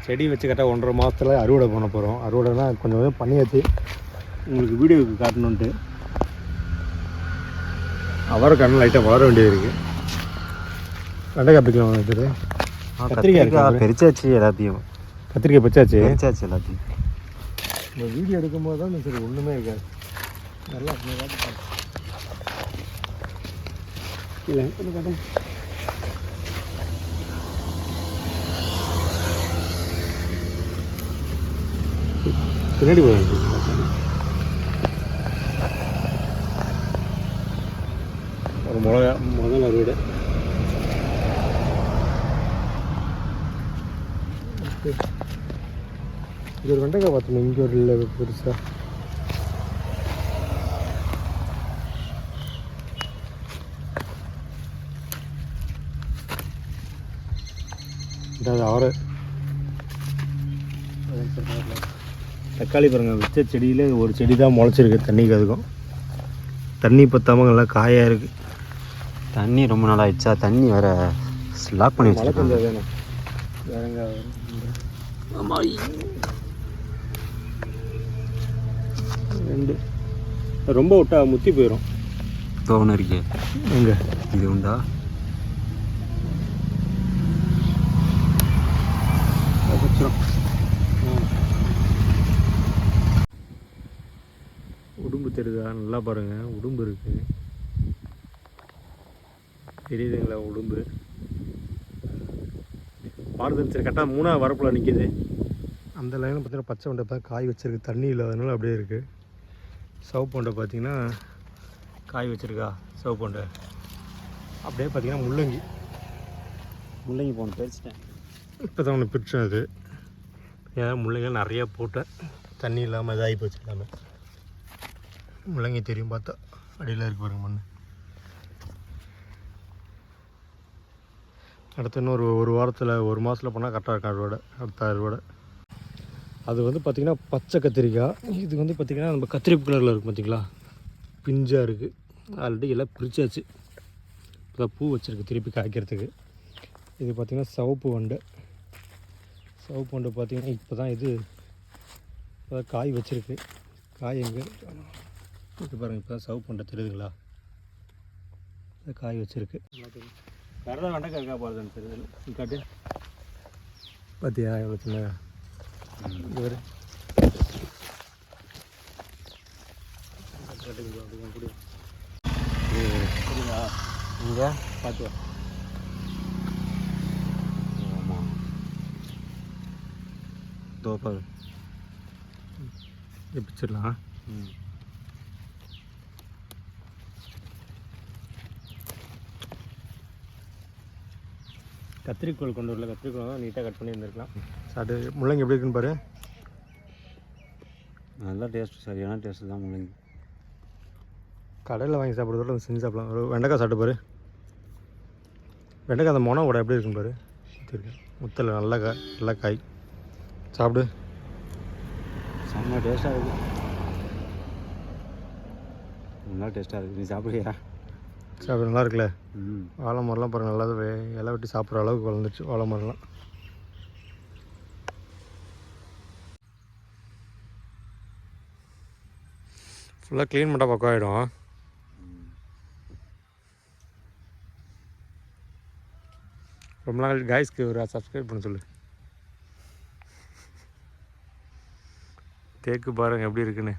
செடி வச்சு கரெக்டாக 1.5 மாதத்தில் அறுவடை பண்ண போகிறோம். அறுவடைனா கொஞ்சம் கொஞ்சம் பண்ணியாச்சு, உங்களுக்கு வீடியோவுக்கு காட்டணுன்ட்டு. அவரைக்காய் லைட்டாக வளர வேண்டியது இருக்குது. வெண்டைக்காய் பிடிக்கலாம் வச்சுட்டு கத்திரிக்காய் பறிச்சாச்சு எல்லாத்தையும். கத்திரிக்காய் பறிச்சாச்சு எல்லாத்தையும். இந்த வீடியோ எடுக்கும்போது தான் சரி ஒன்றுமே இருக்காது. நல்லா இல்லை காட்டும். பின்னாடி போய் ஒரு முதல் அறுவடை. இங்கே ஒரு வெண்டைக்காய் பார்த்தோம், இங்கே ஒரு இல்லை பெருசாக. இதாவது அவரை தக்காளி பாருங்கள், வச்ச செடியில் ஒரு செடி தான் முளைச்சிருக்கு. தண்ணிக்கு அதுக்கும் தண்ணி பற்றாமல் நல்லா காயாக இருக்குது. தண்ணி ரொம்ப நாள் ஆயிடுச்சா, தண்ணி வேறு லாக் பண்ணி மழை கொஞ்சம் வேணும். வேறங்க ரெண்டு ரொம்ப விட்டா முத்தி போயிடும். தோணு இருக்கே எங்கே இது உண்டா? உடும்பு தெரியுதா? நல்லா பாருங்கள், உடும்பு இருக்குது. தெரியுதுங்களா உடும்பு? பாரதம் சரி கரெக்டாக 3ஆவது வரப்பில் நிற்கிது. அந்த லைனில் பார்த்தீங்கன்னா பச்சை வண்டை பார்த்து காய் வச்சுருக்கு, தண்ணி இல்லாதனால அப்படியே இருக்குது. சிவப்பு வண்டை பார்த்தீங்கன்னா காய் வச்சுருக்கா. சிவப்பு வண்டை அப்படியே பார்த்தீங்கன்னா முள்ளங்கி போன பிரிச்சிட்டேன். இப்போ தான் ஒன்று பிரித்தேன். அது ஏன் முள்ளங்கிகள் நிறையா போட்டேன், தண்ணி இல்லாமல் இதாகி போச்சு எல்லாமே. முள்ளங்கி தெரியும் பார்த்தா, அடியில் இருக்கு பாருங்க மண். அடுத்து இன்னும் ஒரு வாரத்தில் 1 மாதத்தில் போனால் கரெக்டாக இருக்கும் அறுவடை. அடுத்த அறுவடை அது வந்து பார்த்திங்கன்னா பச்சை கத்திரிக்காய். இது வந்து பார்த்திங்கன்னா நம்ம கத்திரிப்பு கலரில் இருக்கும் பார்த்தீங்களா, பிஞ்சாக இருக்குது. ஆல்ரெடி எல்லாம் பிரித்தாச்சு, இப்போ பூ வச்சுருக்கு திருப்பி காய்க்கிறதுக்கு. இது பார்த்திங்கன்னா சிவப்பு வண்டை. சிவப்பு வண்டை பார்த்திங்கன்னா இப்போ தான் இது இப்போ தான் காய் வச்சுருக்கு. காய் எங்கே இது பாருங்கள், இப்போ தான் சிவப்பு வண்டை தெரியுதுங்களா, காய் வச்சுருக்கு. வேறு தான் வெண்டைக்காய் இருக்கா பாருன்னு தெரியுது. காட்டு பார்த்தியா எவ்வளோ சின்ன இவர். இங்கே பார்த்து ஆமாம் தோப்பாது பிடிச்சிடலாம். கத்திரிக்கோள் கொண்டு வரல, கத்திரிக்கோள் நீட்டாக கட் பண்ணி இருந்திருக்கலாம். சாப்பிட்டு முள்ளங்கி எப்படி இருக்குன்னு பாரு. நல்லா டேஸ்ட்டு, சரியான டேஸ்ட்டு தான் முள்ளங்கி. கடையில் வாங்கி சாப்பிட்றதோட செஞ்சு சாப்பிடலாம். ஒரு வெண்டைக்காய் சாப்பிட்டு பாரு. வெண்டைக்காய் அந்த மொனை கூட எப்படி இருக்குன்னு பாரு. இருக்கு முத்தலை நல்லா காய். சாப்பிடு, செம்ம டேஸ்ட்டாக இருக்குது. நல்லா டேஸ்ட்டாக இருக்குது. நீ சாப்பிடுறியா? சாப்பிட நல்லா இருக்குல்ல. வாழை மரம்லாம் பாருங்கள், நல்லா இலை வெட்டி சாப்பிட்ற அளவுக்கு வளர்ந்துச்சு வாழை மரம்லாம். ஃபுல்லாக க்ளீன் பண்ணால் பக்கம் ஆகிடும். ரொம்ப நாள் காய்ஸ்க்கு ஒரு சப்ஸ்கிரைப் பண்ண சொல்லு. தேக்கு பாருங்கள் எப்படி இருக்குன்னு.